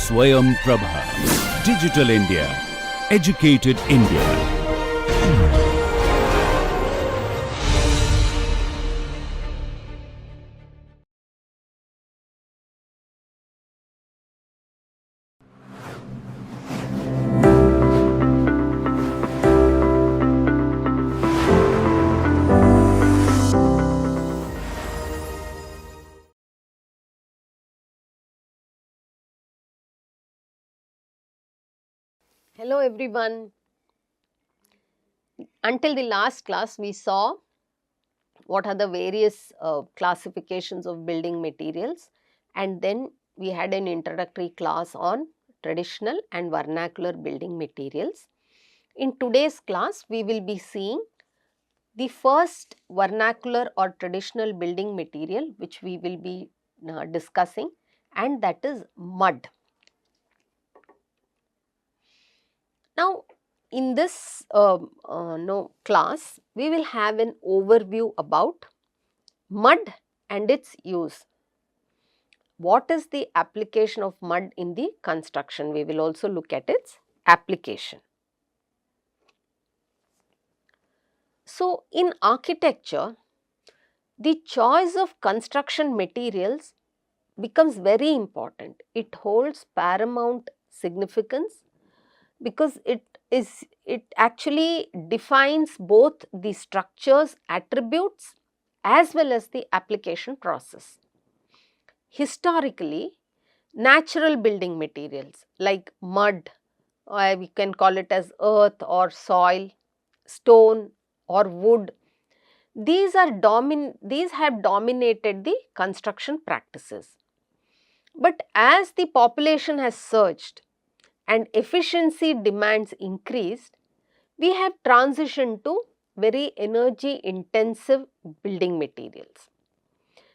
Swayam Prabha. Digital India. Educated India. Hello everyone. Until the last class we saw what are the various classifications of building materials, and then we had an introductory class on traditional and vernacular building materials. In today's class we will be seeing the first vernacular or traditional building material which we will be discussing, and that is mud. Now, in this class, we will have an overview about mud and its use. What is the application of mud in the construction? We will also look at its application. So, in architecture, the choice of construction materials becomes very important. It holds paramount significance because it actually defines both the structure's attributes as well as the application process. Historically, natural building materials like mud, we can call it as earth or soil, stone or wood, these have dominated the construction practices. But as the population has surged and efficiency demands increased, we have transitioned to very energy intensive building materials.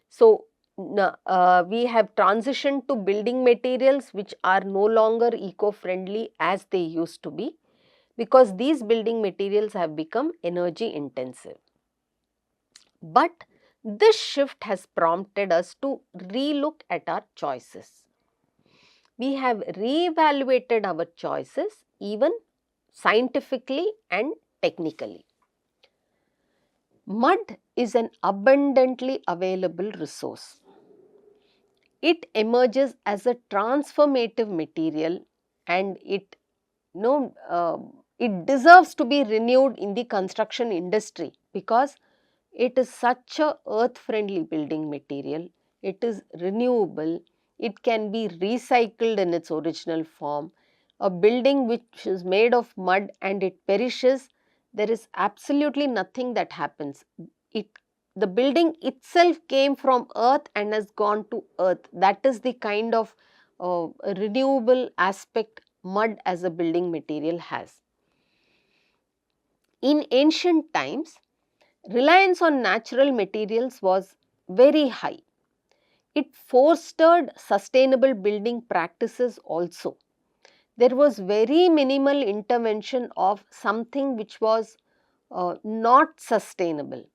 So, we have transitioned to building materials which are no longer eco-friendly as they used to be, because these building materials have become energy intensive. But this shift has prompted us to relook at our choices. We have reevaluated our choices even scientifically and technically. Mud is an abundantly available resource. It emerges as a transformative material, and it deserves to be renewed in the construction industry because it is such a earth friendly building material. It is renewable. It can be recycled in its original form. A building which is made of mud and it perishes, there is absolutely nothing that happens. The building itself came from earth and has gone to earth. That is the kind of renewable aspect mud as a building material has. In ancient times, reliance on natural materials was very high. It fostered sustainable building practices also. There was very minimal intervention of something which was not sustainable,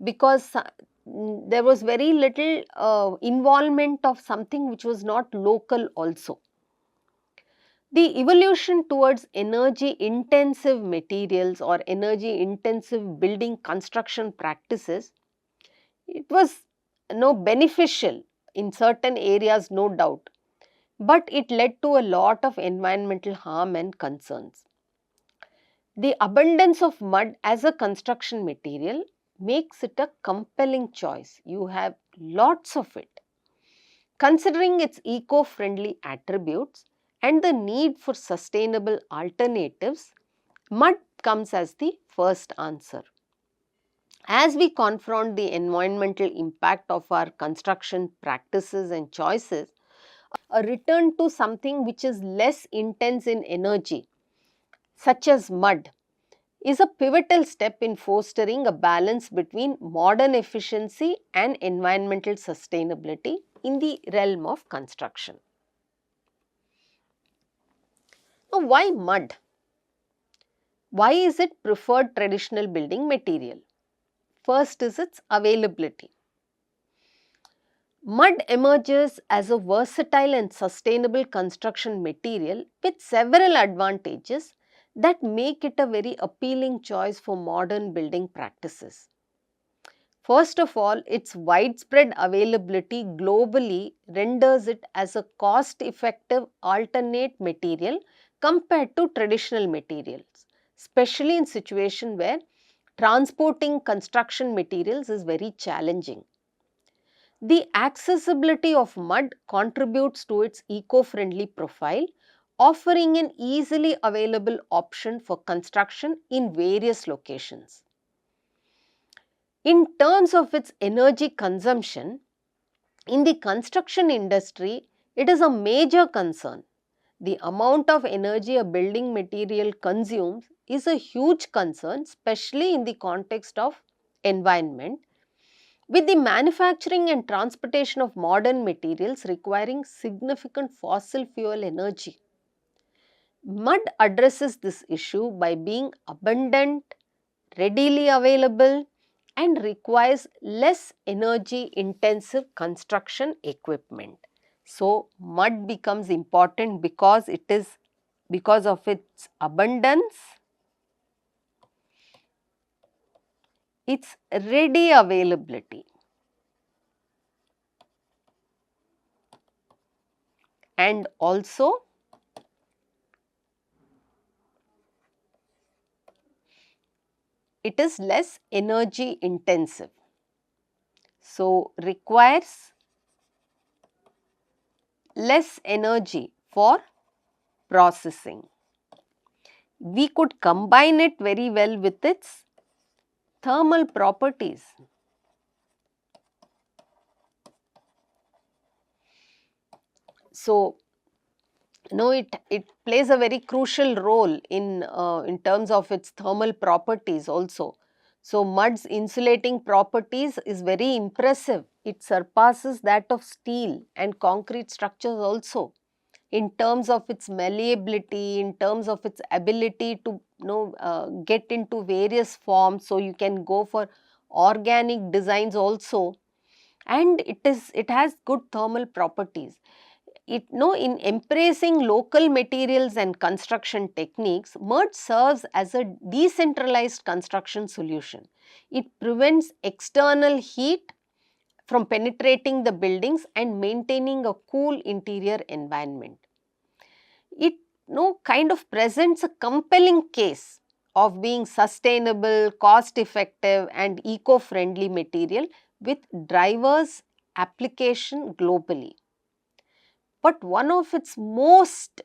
because there was very little involvement of something which was not local also. The evolution towards energy intensive materials or energy intensive building construction practices, it was beneficial in certain areas, no doubt, but it led to a lot of environmental harm and concerns. The abundance of mud as a construction material makes it a compelling choice. You have lots of it. Considering its eco-friendly attributes and the need for sustainable alternatives, mud comes as the first answer. As we confront the environmental impact of our construction practices and choices, a return to something which is less intense in energy, such as mud, is a pivotal step in fostering a balance between modern efficiency and environmental sustainability in the realm of construction. Now, why mud? Why is it preferred traditional building material? First is its availability. Mud emerges as a versatile and sustainable construction material with several advantages that make it a very appealing choice for modern building practices. First of all, its widespread availability globally renders it as a cost-effective alternate material compared to traditional materials, especially in situations where transporting construction materials is very challenging. The accessibility of mud contributes to its eco-friendly profile, offering an easily available option for construction in various locations. In terms of its energy consumption, in the construction industry, it is a major concern. The amount of energy a building material consumes is a huge concern, especially in the context of environment, with the manufacturing and transportation of modern materials requiring significant fossil fuel energy. Mud addresses this issue by being abundant, readily available, and requires less energy intensive construction equipment. So, mud becomes important because of its abundance, its ready availability, and also it is less energy intensive. So, requires less energy for processing. We could combine it very well with its thermal properties. So, it plays a very crucial role in terms of its thermal properties also. So, mud's insulating properties is very impressive. It surpasses that of steel and concrete structures also, in terms of its malleability, in terms of its ability to get into various forms. So, you can go for organic designs also, and it has good thermal properties. In embracing local materials and construction techniques, mud serves as a decentralized construction solution. It prevents external heat from penetrating the buildings and maintaining a cool interior environment. It kind of presents a compelling case of being sustainable, cost effective and eco-friendly material with diverse application globally. But one of its most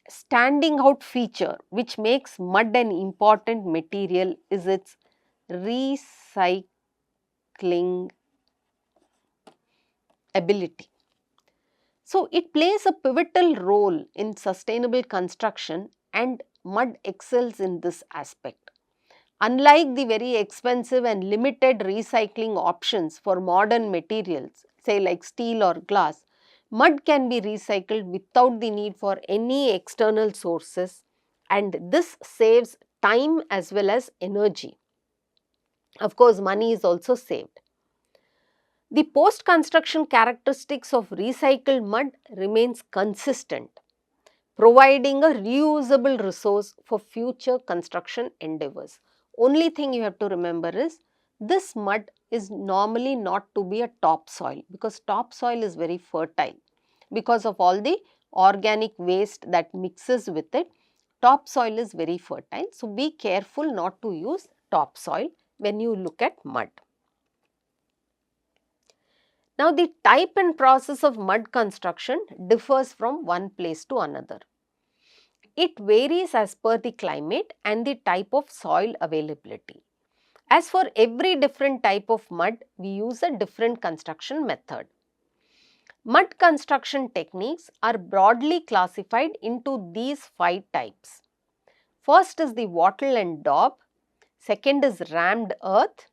standing out feature which makes mud an important material is its recycling ability. So, it plays a pivotal role in sustainable construction and mud excels in this aspect. Unlike the very expensive and limited recycling options for modern materials, say like steel or glass, mud can be recycled without the need for any external sources, and this saves time as well as energy. Of course, money is also saved. The post-construction characteristics of recycled mud remains consistent, providing a reusable resource for future construction endeavors. Only thing you have to remember is this mud is normally not to be a topsoil, because topsoil is very fertile because of all the organic waste that mixes with it. Topsoil is very fertile. So, be careful not to use topsoil when you look at mud. Now, the type and process of mud construction differs from one place to another. It varies as per the climate and the type of soil availability. As for every different type of mud, we use a different construction method. Mud construction techniques are broadly classified into these 5 types. First is the wattle and daub, second is rammed earth,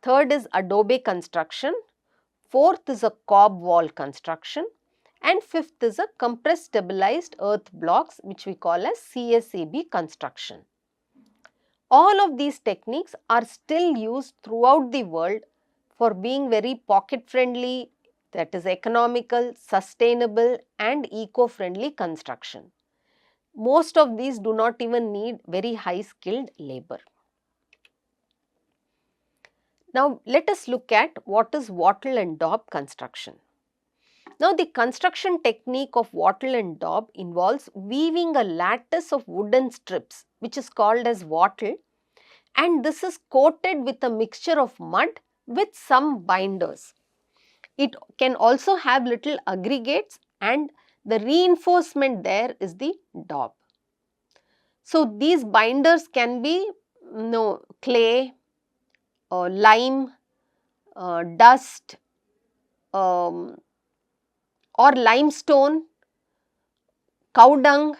third is adobe construction, fourth is a cob wall construction, and fifth is a compressed stabilized earth blocks, which we call as CSEB construction. All of these techniques are still used throughout the world for being very pocket friendly, that is economical, sustainable and eco-friendly construction. Most of these do not even need very high skilled labor. Now let us look at what is wattle and daub construction. Now the construction technique of wattle and daub involves weaving a lattice of wooden strips which is called as wattle, and this is coated with a mixture of mud with some binders. It can also have little aggregates, and the reinforcement there is the daub. So these binders can be clay, lime, dust, um, or limestone, cow dung,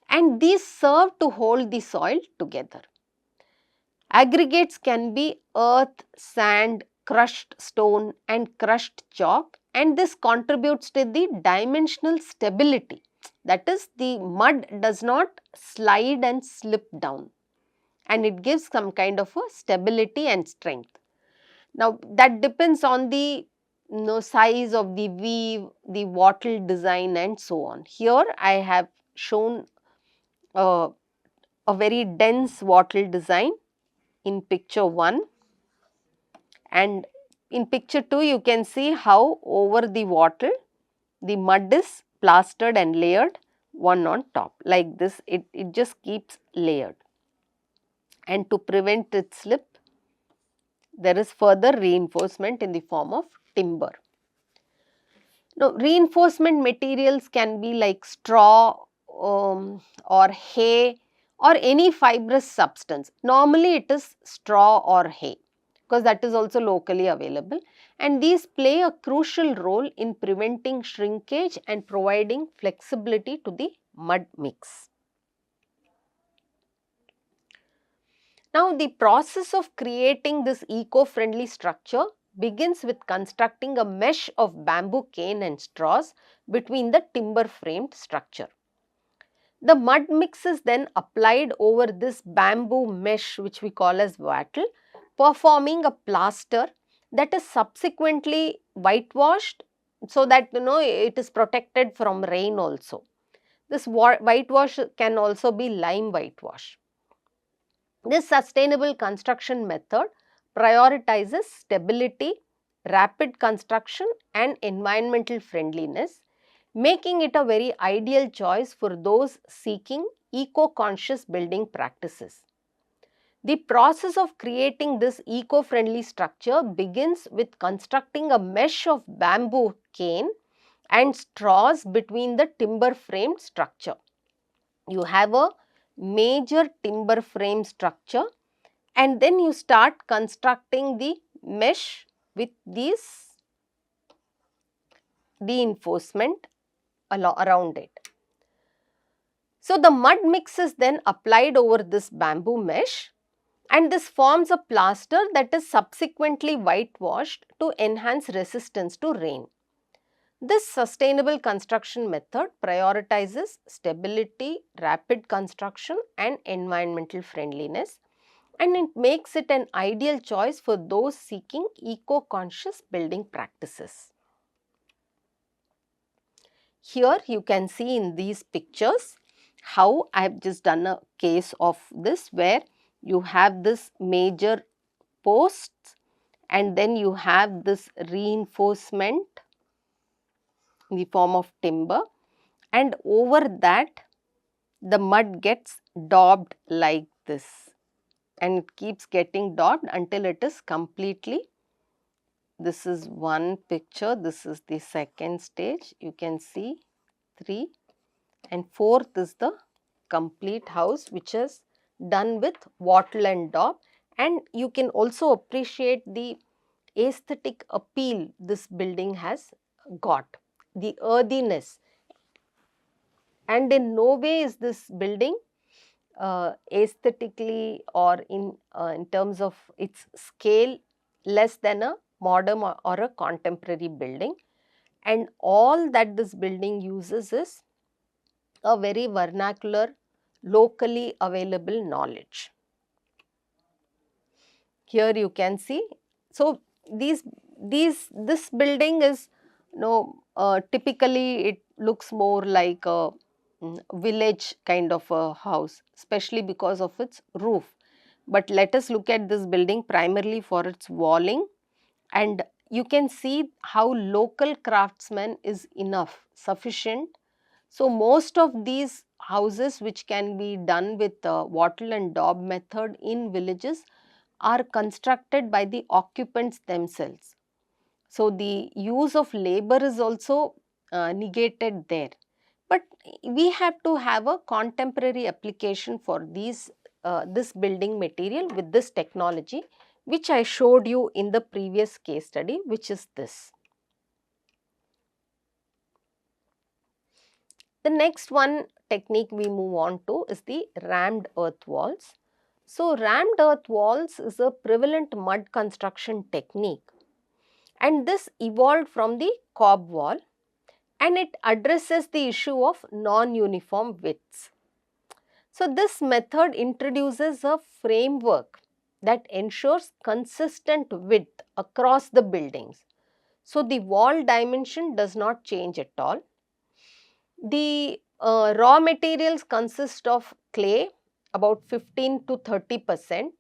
and these serve to hold the soil together. Aggregates can be earth, sand, crushed stone and crushed chalk, and this contributes to the dimensional stability. That is, the mud does not slide and slip down, and it gives some kind of a stability and strength. Now that depends on the size of the weave, the wattle design and so on. Here I have shown a very dense wattle design in picture 1, and in picture 2 you can see how over the wattle the mud is plastered and layered one on top. Like this, it just keeps layered, and to prevent its slip there is further reinforcement in the form of timber. Now reinforcement materials can be like straw or hay or any fibrous substance. Normally it is straw or hay because that is also locally available, and these play a crucial role in preventing shrinkage and providing flexibility to the mud mix. Now the process of creating this eco-friendly structure begins with constructing a mesh of bamboo cane and straws between the timber framed structure. The mud mix is then applied over this bamboo mesh which we call as wattle, performing a plaster that is subsequently whitewashed so that it is protected from rain also. This whitewash can also be lime whitewash. This sustainable construction method prioritizes stability, rapid construction and environmental friendliness, making it a very ideal choice for those seeking eco-conscious building practices. The process of creating this eco-friendly structure begins with constructing a mesh of bamboo cane and straws between the timber framed structure. You have a major timber frame structure, and then you start constructing the mesh with these reinforcement around it. So the mud mix is then applied over this bamboo mesh, and this forms a plaster that is subsequently whitewashed to enhance resistance to rain. This sustainable construction method prioritizes stability, rapid construction and environmental friendliness, and it makes it an ideal choice for those seeking eco-conscious building practices. Here you can see in these pictures how I have just done a case of this, where you have this major posts and then you have this reinforcement in the form of timber, and over that the mud gets daubed like this, and it keeps getting daubed until it is completely. This is one picture, this is the second stage, you can see 3, and 4th is the complete house which is done with wattle and daub, and you can also appreciate the aesthetic appeal this building has got, the earthiness, and in no way is this building aesthetically or in terms of its scale less than a modern or a contemporary building, and all that this building uses is a very vernacular, locally available knowledge. Here you can see, so these this building is, typically it looks more like a village kind of a house, especially because of its roof. But let us look at this building primarily for its walling, and you can see how local craftsman is enough, sufficient. So most of these houses which can be done with wattle and daub method in villages are constructed by the occupants themselves. So the use of labor is also negated there. But we have to have a contemporary application for this building material with this technology, which I showed you in the previous case study, which is this. The next one technique we move on to is the rammed earth walls. So rammed earth walls is a prevalent mud construction technique, and this evolved from the cob wall, and it addresses the issue of non-uniform widths. So this method introduces a framework that ensures consistent width across the buildings. So the wall dimension does not change at all. The raw materials consist of clay, about 15 to 30%,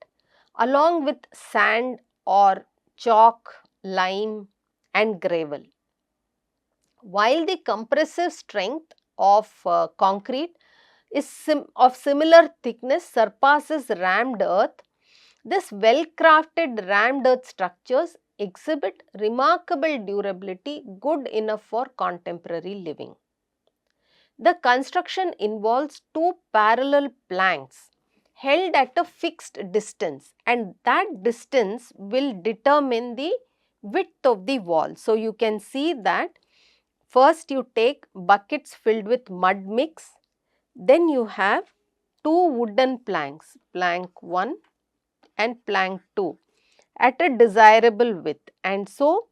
along with sand or chalk, lime and gravel. While the compressive strength of concrete is of similar thickness surpasses rammed earth, this well-crafted rammed earth structures exhibit remarkable durability, good enough for contemporary living. The construction involves two parallel planks held at a fixed distance, and that distance will determine the width of the wall. So you can see that first you take buckets filled with mud mix, then you have two wooden planks, plank 1 and plank 2 at a desirable width, and so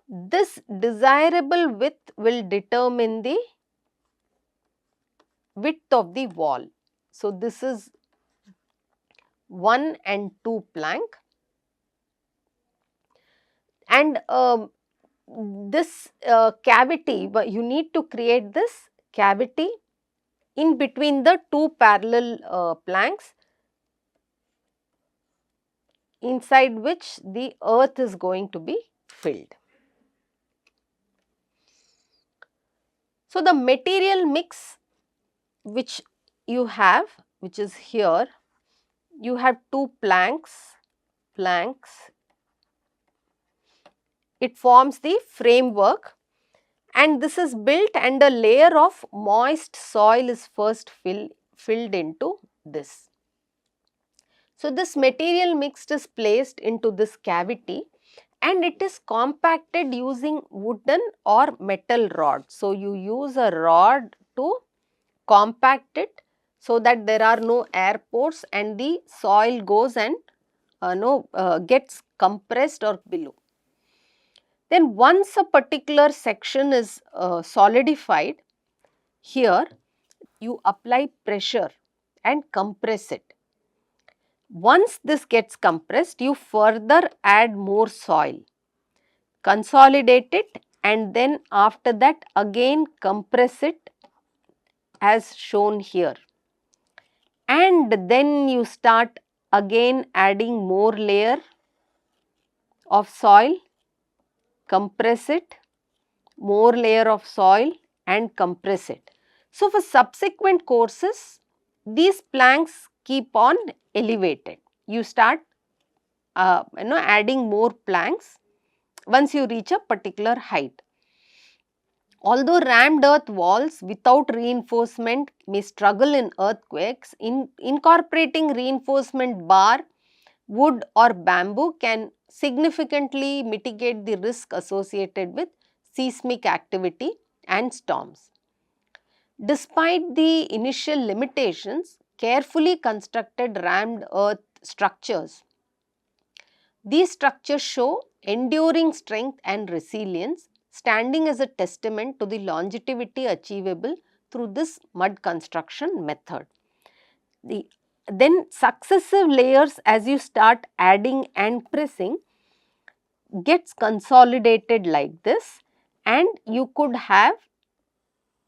this desirable width will determine the width of the wall. So this is 1 and 2 plank, and this cavity, you need to create this cavity in between the two parallel planks, inside which the earth is going to be filled. So the material mix which you have, which is here, you have two planks, it forms the framework, and this is built, and a layer of moist soil is first filled into this. So this material mix is placed into this cavity, and it is compacted using wooden or metal rod. So you use a rod to compact it so that there are no air pores and the soil goes and gets compressed or below. Then once a particular section is solidified, here you apply pressure and compress it. Once this gets compressed, you further add more soil, consolidate it, and then after that again compress it as shown here. And then you start again adding more layer of soil, compress it, more layer of soil and compress it. So for subsequent courses, these planks keep on elevated. You start adding more planks once you reach a particular height. Although rammed earth walls without reinforcement may struggle in earthquakes, incorporating reinforcement bar, wood or bamboo can significantly mitigate the risk associated with seismic activity and storms. Despite the initial limitations, carefully constructed rammed earth structures, these structures show enduring strength and resilience, standing as a testament to the longevity achievable through this mud construction method. Then successive layers, as you start adding and pressing, gets consolidated like this, and you could have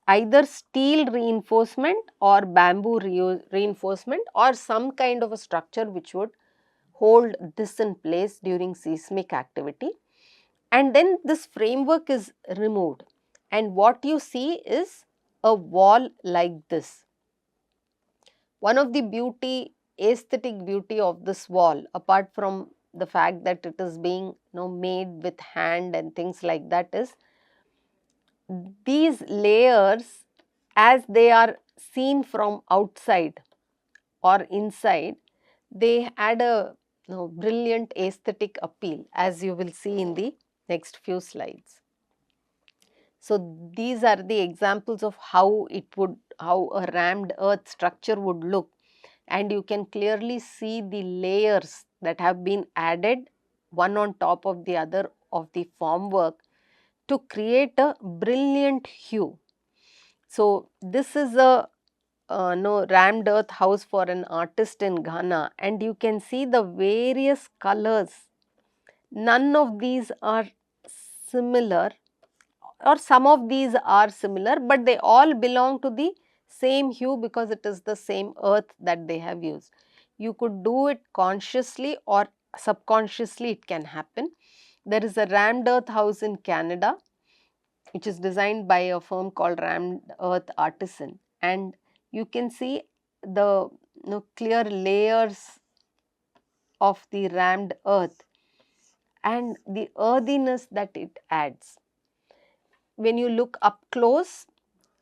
either steel reinforcement or bamboo reinforcement or some kind of a structure which would hold this in place during seismic activity. And then this framework is removed, and what you see is a wall like this. One of the aesthetic beauty of this wall, apart from the fact that it is being made with hand and things like that, is these layers, as they are seen from outside or inside, they add a brilliant aesthetic appeal, as you will see in the next few slides. So these are the examples of how a rammed earth structure would look, and you can clearly see the layers that have been added one on top of the other of the formwork to create a brilliant hue. So this is a rammed earth house for an artist in Ghana, and you can see the various colors. None of these are similar, or some of these are similar, but they all belong to the same hue because it is the same earth that they have used. You could do it consciously or subconsciously, it can happen. There is a rammed earth house in Canada which is designed by a firm called Rammed Earth Artisan, and you can see the clear layers of the rammed earth and the earthiness that it adds. When you look up close,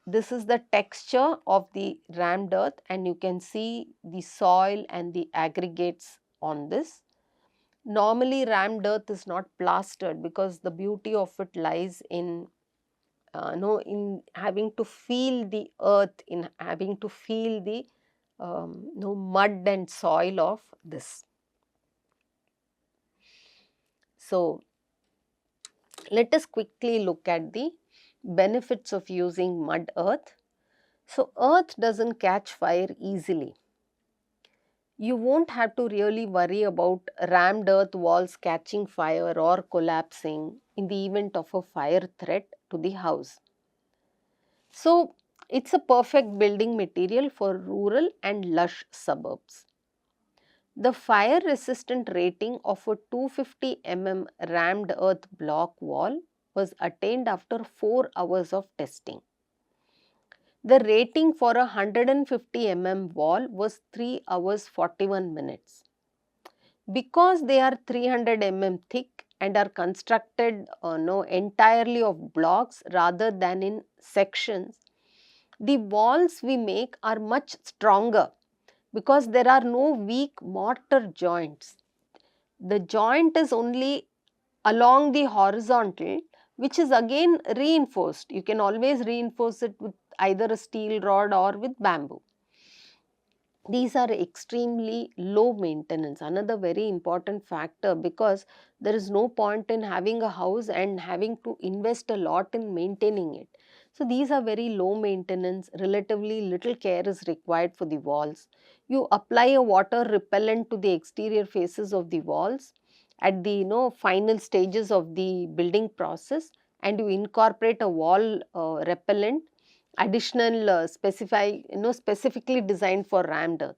this is the texture of the rammed earth, and you can see the soil and the aggregates on this. Normally rammed earth is not plastered because the beauty of it lies in in having to feel the earth, in having to feel the mud and soil of this. So let us quickly look at the benefits of using mud earth. So earth doesn't catch fire easily. You won't have to really worry about rammed earth walls catching fire or collapsing in the event of a fire threat to the house. So it's a perfect building material for rural and lush suburbs. The fire resistant rating of a 250 rammed earth block wall was attained after 4 hours of testing. The rating for a 150 wall was 3 hours 41 minutes. Because they are 300 thick and are constructed entirely of blocks rather than in sections, the walls we make are much stronger because there are no weak mortar joints. The joint is only along the horizontal, which is again reinforced. You can always reinforce it with either a steel rod or with bamboo. These are extremely low maintenance, another very important factor, because there is no point in having a house and having to invest a lot in maintaining it. So these are very low maintenance, relatively little care is required for the walls. You apply a water repellent to the exterior faces of the walls at the final stages of the building process, and you incorporate a wall repellent additional specifically designed for rammed earth.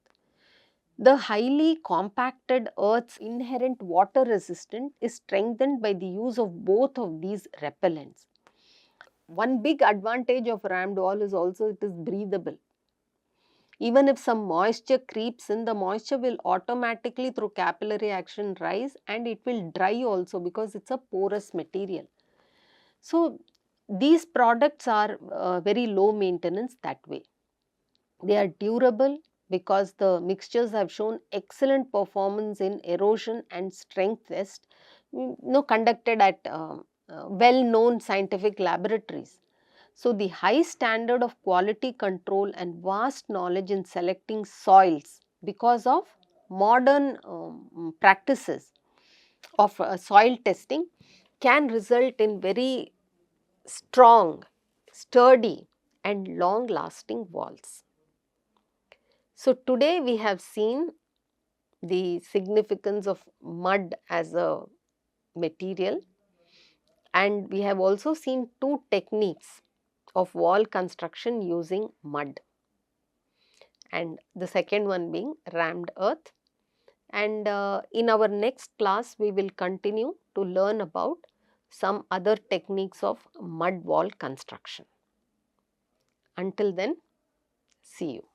The highly compacted earth's inherent water resistance is strengthened by the use of both of these repellents. One big advantage of rammed wall is also it is breathable. Even if some moisture creeps in, the moisture will automatically through capillary action rise, and it will dry also because it's a porous material. So these products are very low maintenance that way. They are durable because the mixtures have shown excellent performance in erosion and strength test conducted at well-known scientific laboratories. So the high standard of quality control and vast knowledge in selecting soils because of modern practices of soil testing can result in very strong, sturdy and long lasting walls. So today we have seen the significance of mud as a material, and we have also seen two techniques of wall construction using mud, and the second one being rammed earth. And in our next class we will continue to learn about some other techniques of mud wall construction. Until then, see you.